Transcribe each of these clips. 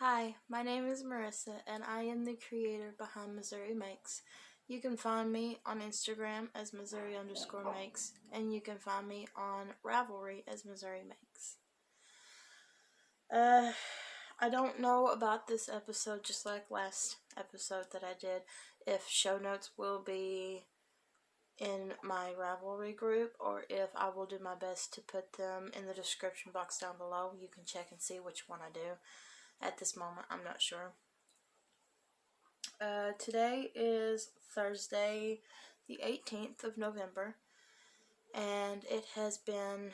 Hi, my name is Marissa, and I am the creator behind Missouri Makes. You can find me on Instagram as Missouri_makes, and you can find me on Ravelry as Missouri Makes. I don't know about this episode, just like last episode that I did, if show notes will be in my Ravelry group, or if I will do my best to put them in the description box down below. You can check and see which one I do. At this moment, I'm not sure. Today is Thursday, the 18th of November, and it has been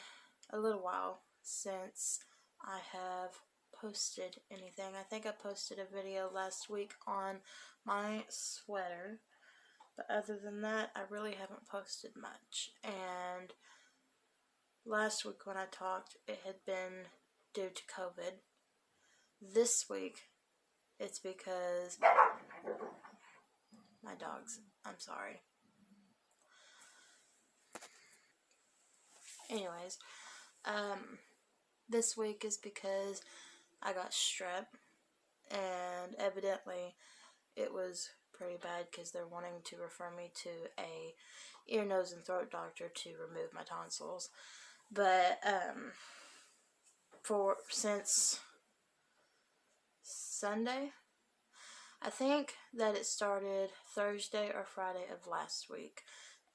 a little while since I have posted anything. I think I posted a video last week on my sweater, but other than that, I really haven't posted much. And last week when I talked, it had been due to COVID. This week, it's because my dogs. I'm sorry. Anyways, this week is because I got strep, and evidently it was pretty bad because they're wanting to refer me to a ear, nose, and throat doctor to remove my tonsils. But since Sunday, I think that it started Thursday or Friday of last week,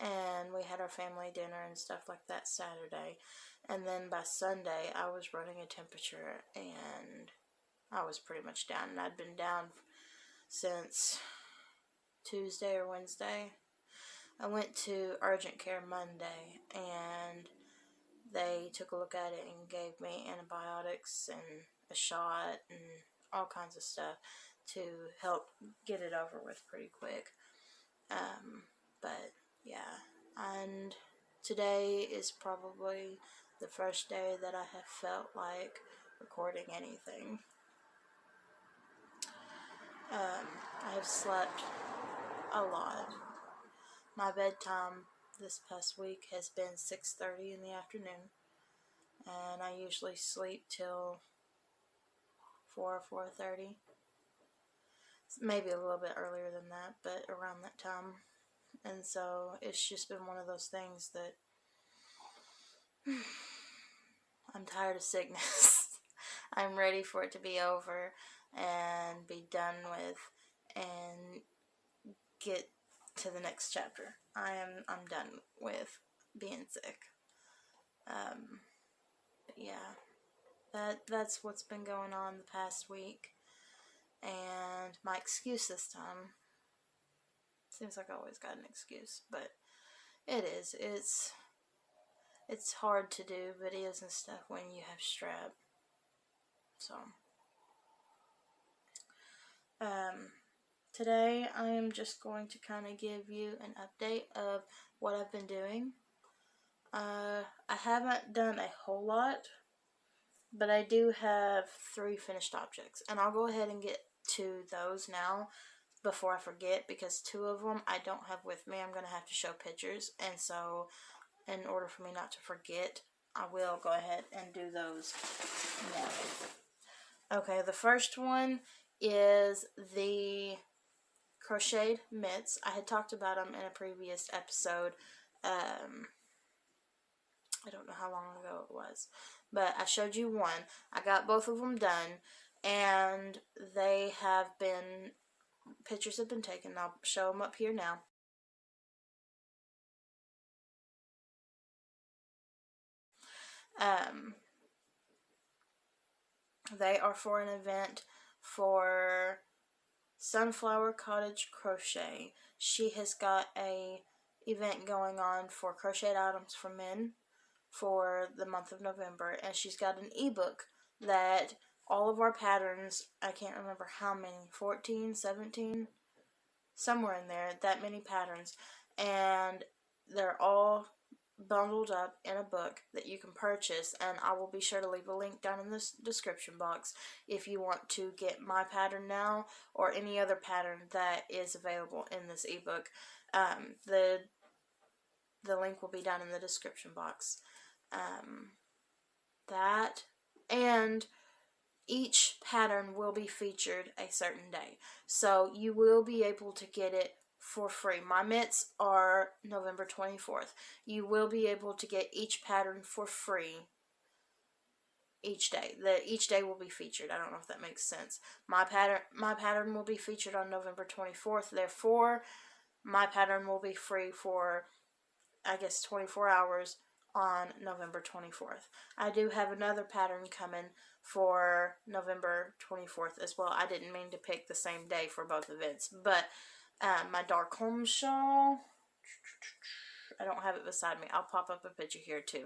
and we had our family dinner and stuff like that Saturday, and then by Sunday I was running a temperature and I was pretty much down, and I'd been down since Tuesday or Wednesday. I went to urgent care Monday, and they took a look at it and gave me antibiotics and a shot and all kinds of stuff to help get it over with pretty quick. But yeah, and today is probably the first day that I have felt like recording anything. I have slept a lot. My bedtime this past week has been 6:30 in the afternoon, and I usually sleep till 4:30. Maybe a little bit earlier than that, but around that time. And so it's just been one of those things that I'm tired of sickness. I'm ready for it to be over and be done with and get to the next chapter. I'm done with being sick. But yeah, that's what's been going on the past week. And my excuse this time, seems like I always got an excuse, but it is. It's hard to do videos and stuff when you have strep. So, today I am just going to kind of give you an update of what I've been doing. I haven't done a whole lot, but I do have 3 finished objects, and I'll go ahead and get to those now before I forget, because 2 of them I don't have with me. I'm going to have to show pictures, and so in order for me not to forget, I will go ahead and do those now. Okay, the first one is the crocheted mitts. I had talked about them in a previous episode. I don't know how long ago it was, but I showed you one. I got both of them done, and they have been, pictures have been taken. I'll show them up here now. They are for an event for Sunflower Cottage Crochet. She has got a event going on for crocheted items for men for the month of November, and she's got an ebook that all of our patterns, I can't remember how many, 14, 17, somewhere in there, that many patterns, and they're all bundled up in a book that you can purchase, and I will be sure to leave a link down in the description box if you want to get my pattern now or any other pattern that is available in this ebook. The link will be down in the description box. That, and each pattern will be featured a certain day. So you will be able to get it for free. My mitts are November 24th. You will be able to get each pattern for free each day. Each day will be featured. I don't know if that makes sense. My pattern will be featured on November 24th. Therefore, my pattern will be free for, I guess, 24 hours on November 24th. I do have another pattern coming for November 24th as well. I didn't mean to pick the same day for both events, but my dark home shawl, I don't have it beside me. I'll pop up a picture here too.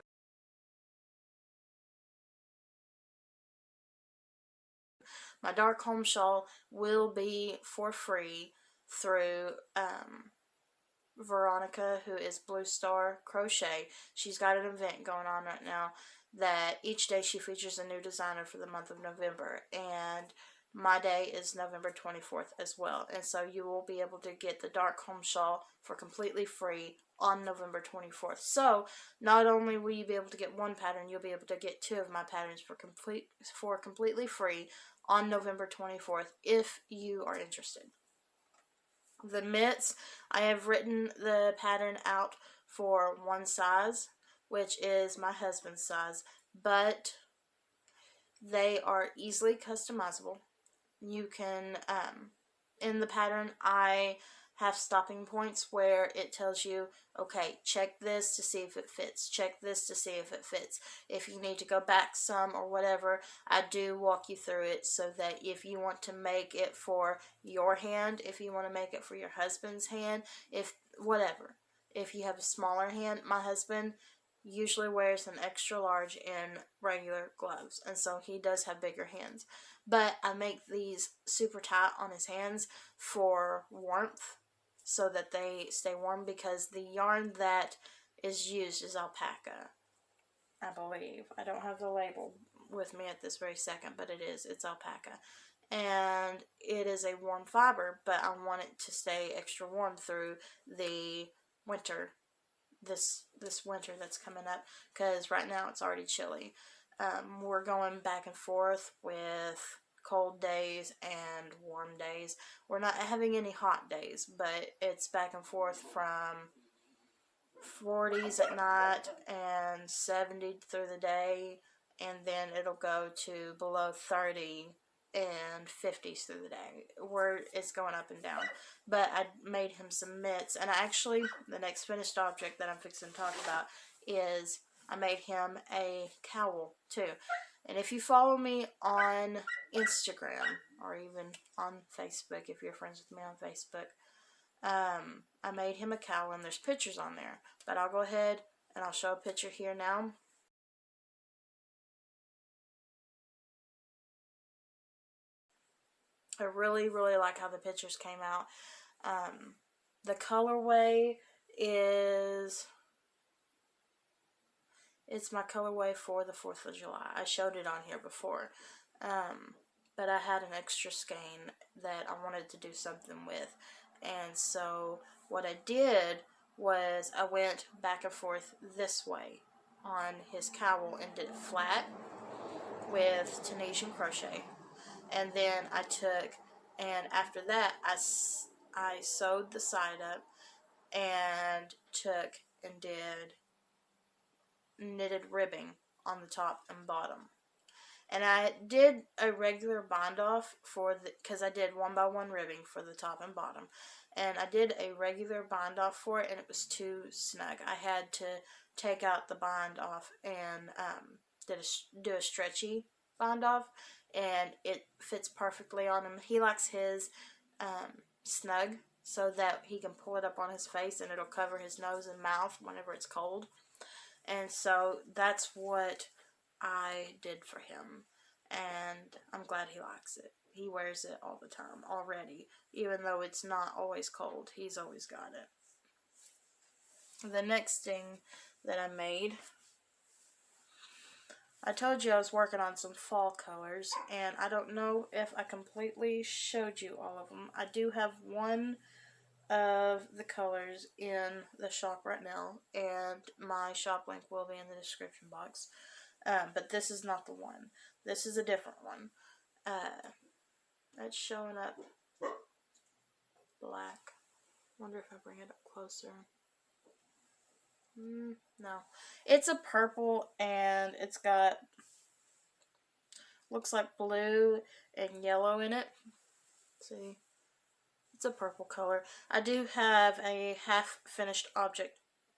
My dark home shawl will be for free through Veronica, who is Blue Star Crochet. She's got an event going on right now that each day she features a new designer for the month of November, and my day is November 24th as well. And so you will be able to get the dark home shawl for completely free on November 24th. So not only will you be able to get one pattern, you'll be able to get two of my patterns for completely free on November 24th if you are interested. The mitts, I have written the pattern out for one size, which is my husband's size, but they are easily customizable. You can, in the pattern, I have stopping points where it tells you, okay, check this to see if it fits, check this to see if it fits. If you need to go back some or whatever, I do walk you through it so that if you want to make it for your hand, if you want to make it for your husband's hand, if whatever. If you have a smaller hand, my husband usually wears an extra large in regular gloves, and so he does have bigger hands. But I make these super tight on his hands for warmth so that they stay warm, because the yarn that is used is alpaca, I believe. I don't have the label with me at this very second, but it's alpaca. And it is a warm fiber, but I want it to stay extra warm through the winter, this winter that's coming up, because right now it's already chilly. We're going back and forth with cold days and warm days. We're not having any hot days, but it's back and forth from 40s at night and 70 through the day, and then it'll go to below 30 and 50s through the day, where it's going up and down. But I made him some mitts, and actually the next finished object that I'm fixing to talk about is I made him a cowl too. And if you follow me on Instagram or even on Facebook, if you're friends with me on Facebook, I made him a cowl, and there's pictures on there. But I'll go ahead and I'll show a picture here now. I really, really like how the pictures came out. The colorway it's my colorway for the 4th of July. I showed it on here before. But I had an extra skein that I wanted to do something with. And so what I did was I went back and forth this way on his cowl and did it flat with Tunisian crochet. And then I took, and after that I sewed the side up and took and did knitted ribbing on the top and bottom. And I did a regular bind off because I did 1x1 ribbing for the top and bottom. And I did a regular bind off for it, and it was too snug. I had to take out the bind off and do a stretchy bind off, and it fits perfectly on him. He likes his snug so that he can pull it up on his face and it'll cover his nose and mouth whenever it's cold. And so that's what I did for him, and I'm glad he likes it. He wears it all the time already, even though it's not always cold. He's always got it. The next thing that I made, I told you I was working on some fall colors, and I don't know if I completely showed you all of them. I do have one of the colors in the shop right now, and my shop link will be in the description box. But this is not the one. This is a different one. It's showing up black. Wonder if I bring it up closer. No. It's a purple and it's got, looks like blue and yellow in it. See? It's a purple color. I do have a half finished object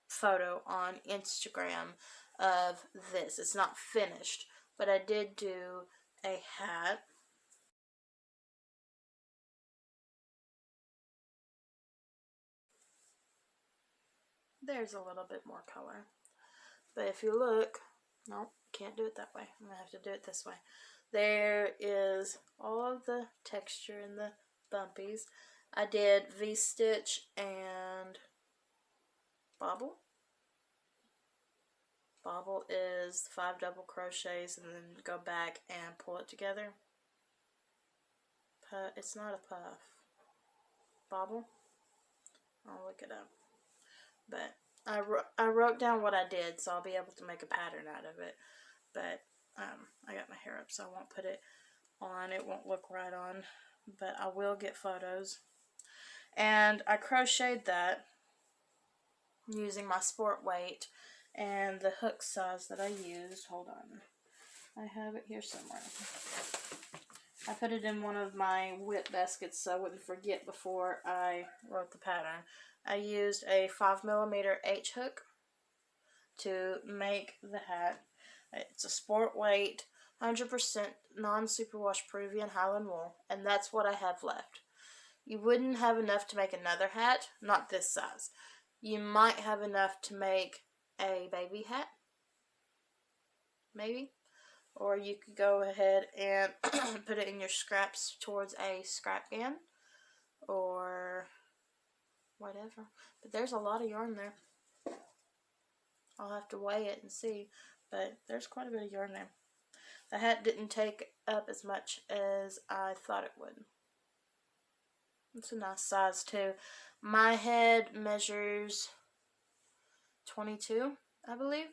photo on Instagram of this. It's not finished, but I did do a hat. There's a little bit more color. But if you look, no, can't do it that way. I'm going to have to do it this way. There is all of the texture in the bumpies. I did V-stitch and bobble. Bobble is 5 double crochets and then go back and pull it together. It's not a puff. Bobble? I'll look it up. But I wrote down what I did, so I'll be able to make a pattern out of it. But I got my hair up, so I won't put it on. It won't look right on. But I will get photos. And I crocheted that using my sport weight and the hook size that I used. Hold on. I have it here somewhere. I put it in one of my whip baskets so I wouldn't forget before I wrote the pattern. I used a 5mm H hook to make the hat. It's a sport weight, 100% non-superwash Peruvian Highland wool, and that's what I have left. You wouldn't have enough to make another hat, not this size. You might have enough to make a baby hat, maybe. Or you could go ahead and put it in your scraps towards a scrap can, or whatever. But there's a lot of yarn there. I'll have to weigh it and see, but there's quite a bit of yarn there. The hat didn't take up as much as I thought it would. It's a nice size too. My head measures 22, I believe.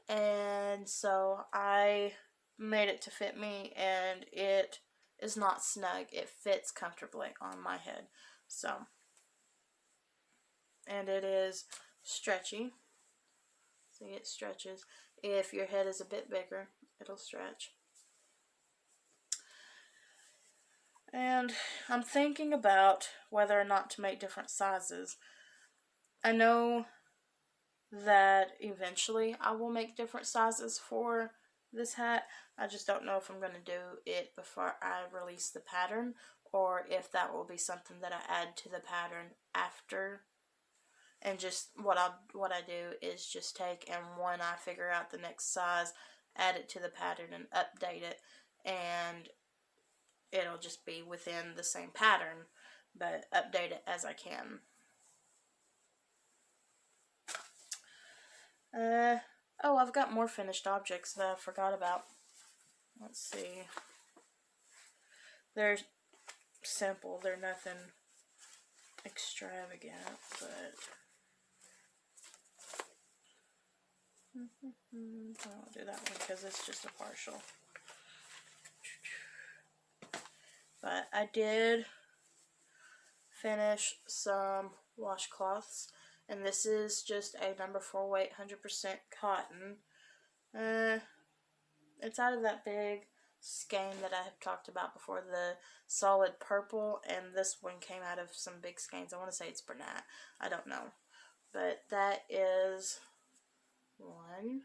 And so I made it to fit me, and it is not snug. It fits comfortably on my head. So, and it is stretchy. See, it stretches. If your head is a bit bigger, it'll stretch. And I'm thinking about whether or not to make different sizes. I know that eventually I will make different sizes for this hat. I just don't know if I'm going to do it before I release the pattern, or if that will be something that I add to the pattern after. And just what I do is just take, and when I figure out the next size, add it to the pattern and update it, and it'll just be within the same pattern, but update it as I can. Oh, I've got more finished objects that I forgot about. Let's see. They're simple. They're nothing extravagant, but I won't do that one because it's just a partial. But I did finish some washcloths, and this is just a number 4 weight 100% cotton. It's out of that big skein that I have talked about before, the solid purple, and this one came out of some big skeins. I want to say it's Bernat. I don't know. But that is one.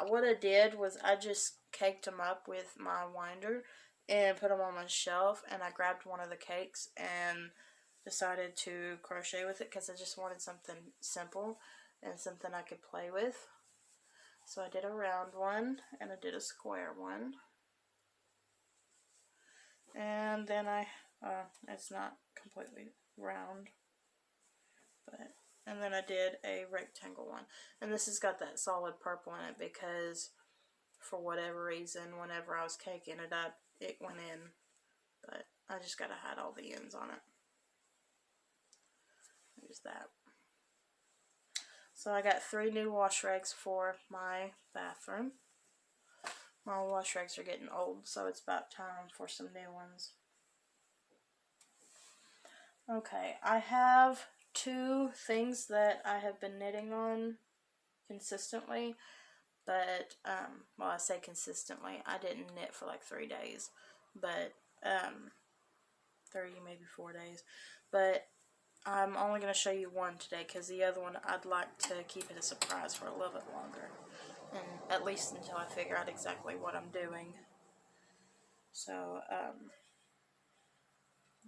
What I did was I just caked them up with my winder and put them on my shelf, and I grabbed one of the cakes and decided to crochet with it because I just wanted something simple and something I could play with. So I did a round one and I did a square one, and then it's not completely round, and then I did a rectangle one, and this has got that solid purple in it because for whatever reason, whenever I was caking it up, it went in, but I just gotta hide all the ends on it. There's that. So I got 3 new wash rags for my bathroom. My wash rags are getting old, so it's about time for some new ones. Okay, I have 2 things that I have been knitting on consistently, but, well, I say consistently, I didn't knit for like 3 days, but, 3, maybe 4 days, but I'm only going to show you one today, because the other one I'd like to keep it a surprise for a little bit longer, and at least until I figure out exactly what I'm doing. So,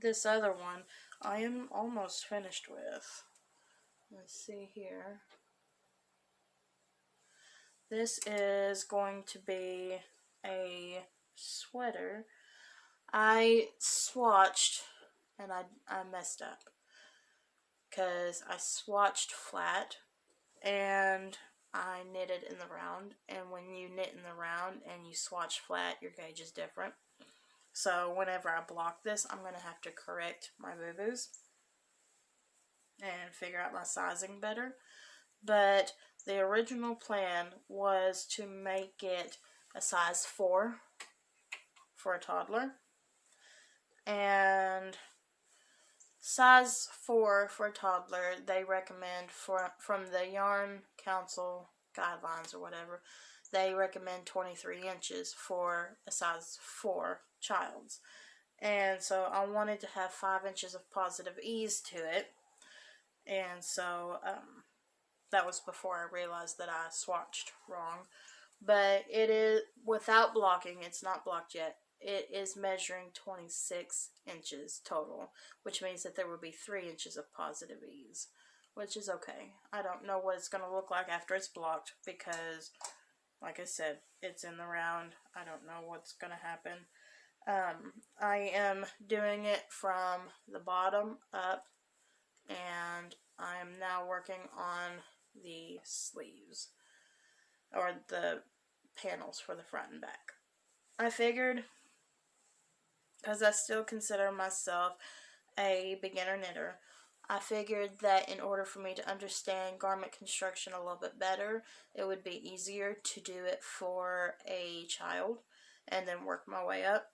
this other one I am almost finished with. Let's see here. This is going to be a sweater. I swatched, and I messed up, because I swatched flat, and I knitted in the round, and when you knit in the round and you swatch flat, your gauge is different. So whenever I block this, I'm going to have to correct my boo-boos and figure out my sizing better. But the original plan was to make it a size 4 for a toddler, and size 4 for a toddler, they recommend, from the Yarn Council guidelines or whatever, they recommend 23 inches for a size 4 child's. And so I wanted to have 5 inches of positive ease to it, and so that was before I realized that I swatched wrong. But it is, without blocking, it's not blocked yet, it is measuring 26 inches total, which means that there will be 3 inches of positive ease, which is okay. I don't know what it's going to look like after it's blocked, because, like I said, it's in the round. I don't know what's going to happen. I am doing it from the bottom up, and I am now working on the sleeves, or the panels for the front and back. I figured, because I still consider myself a beginner knitter, I figured that in order for me to understand garment construction a little bit better, it would be easier to do it for a child and then work my way up.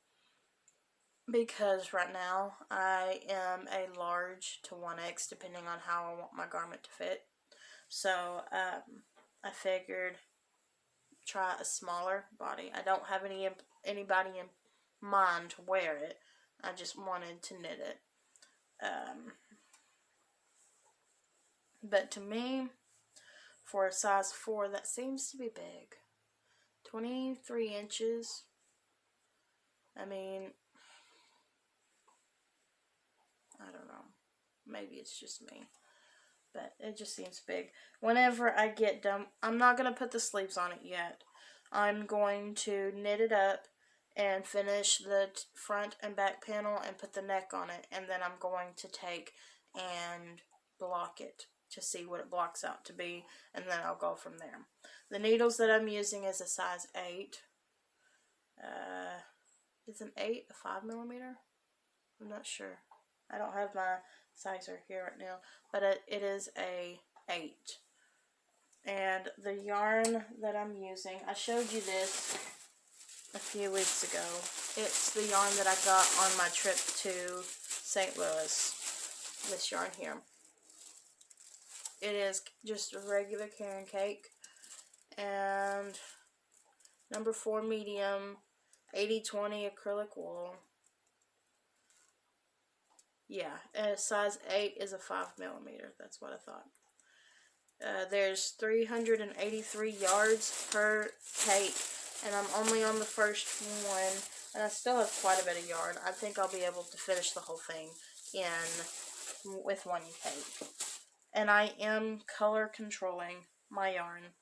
Because right now I am a large to 1X, depending on how I want my garment to fit. So I figured try a smaller body. I don't have anybody in mind to wear it. I just wanted to knit it. But to me, for a size 4, that seems to be big. 23 inches. I mean, I don't know. Maybe it's just me. But it just seems big. Whenever I get done, I'm not going to put the sleeves on it yet. I'm going to knit it up and finish the front and back panel and put the neck on it. And then I'm going to take and block it to see what it blocks out to be. And then I'll go from there. The needles that I'm using is a size 8. Is an 8 a 5mm? I'm not sure. I don't have my sizer here right now, but it is a 8. And the yarn that I'm using, I showed you this a few weeks ago. It's the yarn that I got on my trip to St. Louis. This yarn here. It is just a regular Karen cake, and number 4 medium, 80/20 acrylic wool. Yeah, and size 8 is a 5mm. That's what I thought. There's 383 yards per cake, and I'm only on the first one, and I still have quite a bit of yarn. I think I'll be able to finish the whole thing with one cake. And I am color controlling my yarn.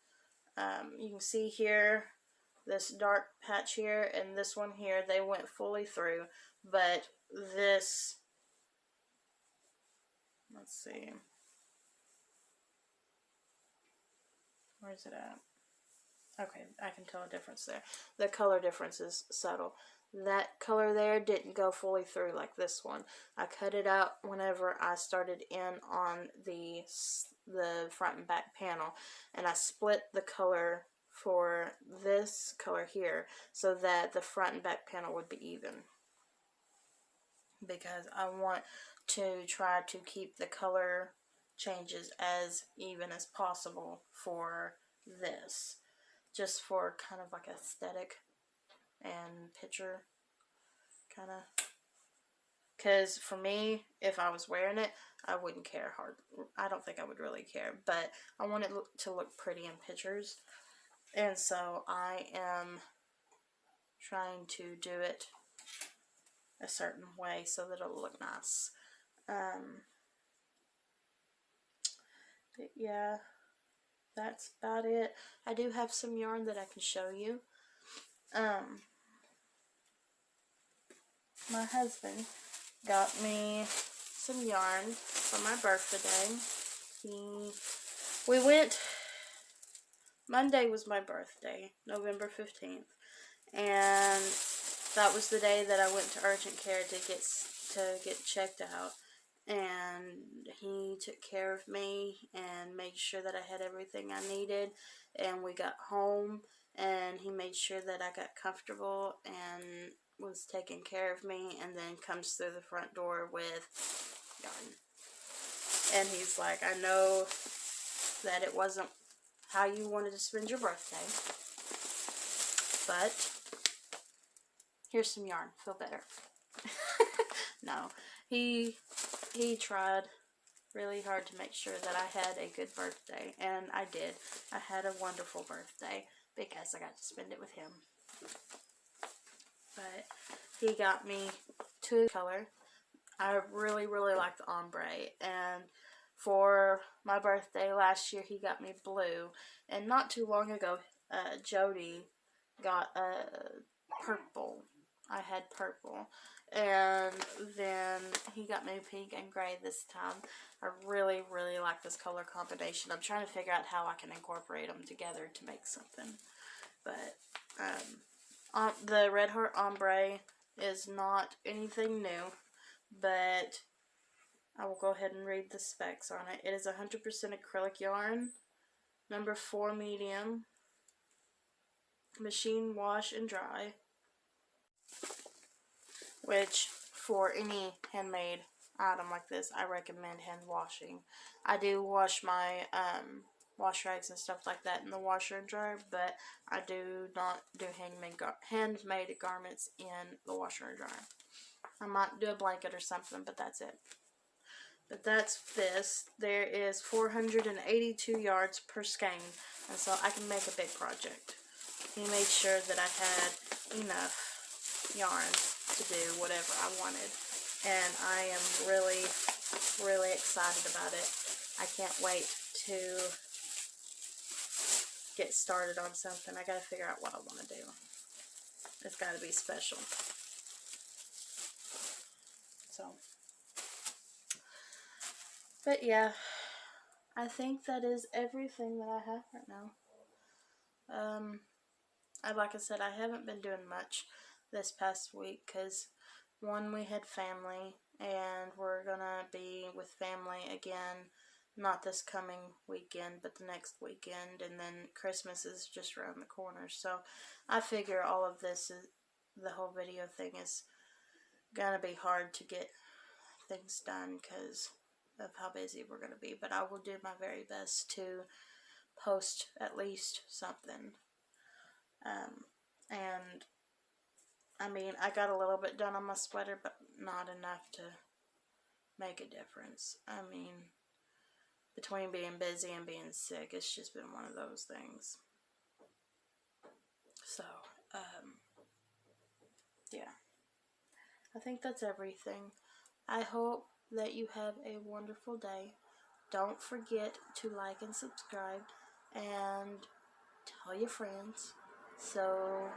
You can see here, this dark patch here and this one here, they went fully through, but this, let's see, where's it at? Okay, I can tell a difference there. The color difference is subtle. That color there didn't go fully through like this one. I cut it out whenever I started in on the front and back panel, and I split the color for this color here so that the front and back panel would be even, because I want to try to keep the color changes as even as possible for this, just for kind of like aesthetic and picture kind of, because for me, if I was wearing it, I wouldn't care hard. I don't think I would really care, but I want it to look pretty in pictures, and so I am trying to do it a certain way so that it'll look nice. But yeah, that's about it. I do have some yarn that I can show you. My husband got me some yarn for my birthday. Monday was my birthday, November 15th, and that was the day that I went to urgent care to get checked out, and he took care of me and made sure that I had everything I needed, and we got home, and he made sure that I got comfortable and was taking care of me, and then comes through the front door with yarn. And he's like, I know that it wasn't how you wanted to spend your birthday, but here's some yarn. Feel better. No, he tried really hard to make sure that I had a good birthday, and I did. I had a wonderful birthday because I got to spend it with him. But he got me two color. I really, really like the ombre, and for my birthday last year, he got me blue, and not too long ago, Jody got purple. I had purple, and then he got me pink and gray this time. I really, really like this color combination. I'm trying to figure out how I can incorporate them together to make something, but the Red Heart Ombre is not anything new, but I will go ahead and read the specs on it. It is 100% acrylic yarn, number 4 medium, machine wash and dry, which for any handmade item like this, I recommend hand washing. I do wash my wash rags and stuff like that in the washer and dryer, but I do not do handmade garments in the washer and dryer. I might do a blanket or something, but that's it. But that's this. There is 482 yards per skein, and so I can make a big project. He made sure that I had enough yarn to do whatever I wanted, and I am really, really excited about it. I can't wait to get started on something. I gotta figure out what I want to do. It's gotta be special. So, but yeah, I think that is everything that I have right now. Like I said, I haven't been doing much this past week because, one, we had family, and we're gonna be with family again, not this coming weekend, but the next weekend, and then Christmas is just around the corner. So I figure all of this the whole video thing is gonna be hard to get things done because of how busy we're gonna be, but I will do my very best to post at least something. And I mean, I got a little bit done on my sweater, but not enough to make a difference. I mean, between being busy and being sick, it's just been one of those things. So, yeah. I think that's everything. I hope that you have a wonderful day. Don't forget to like and subscribe, and tell your friends so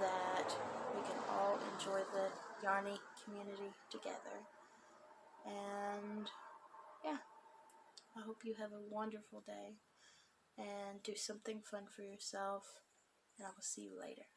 that we can all enjoy the Yarny community together. And yeah, I hope you have a wonderful day and do something fun for yourself, and I will see you later.